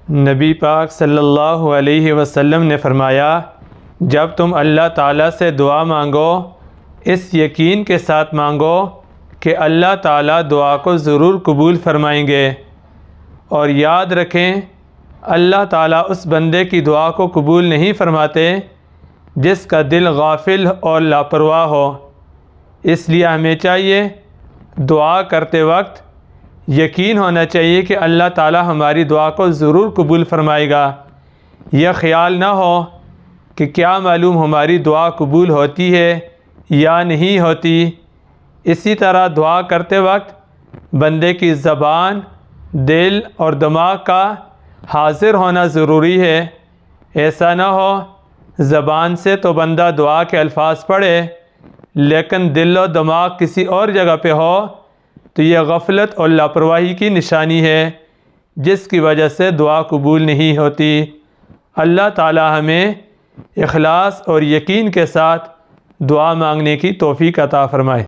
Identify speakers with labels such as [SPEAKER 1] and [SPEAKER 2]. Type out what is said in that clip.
[SPEAKER 1] نبی پاک صلی اللہ علیہ وسلم نے فرمایا، جب تم اللہ تعالیٰ سے دعا مانگو اس یقین کے ساتھ مانگو کہ اللہ تعالیٰ دعا کو ضرور قبول فرمائیں گے، اور یاد رکھیں اللہ تعالیٰ اس بندے کی دعا کو قبول نہیں فرماتے جس کا دل غافل اور لاپرواہ ہو۔ اس لیے ہمیں چاہیے دعا کرتے وقت یقین ہونا چاہیے کہ اللہ تعالیٰ ہماری دعا کو ضرور قبول فرمائے گا۔ یہ خیال نہ ہو کہ کیا معلوم ہماری دعا قبول ہوتی ہے یا نہیں ہوتی۔ اسی طرح دعا کرتے وقت بندے کی زبان، دل اور دماغ کا حاضر ہونا ضروری ہے۔ ایسا نہ ہو زبان سے تو بندہ دعا کے الفاظ پڑھے لیکن دل و دماغ کسی اور جگہ پہ ہو، تو یہ غفلت اور لاپرواہی کی نشانی ہے جس کی وجہ سے دعا قبول نہیں ہوتی۔ اللہ تعالی ہمیں اخلاص اور یقین کے ساتھ دعا مانگنے کی توفیق عطا فرمائے۔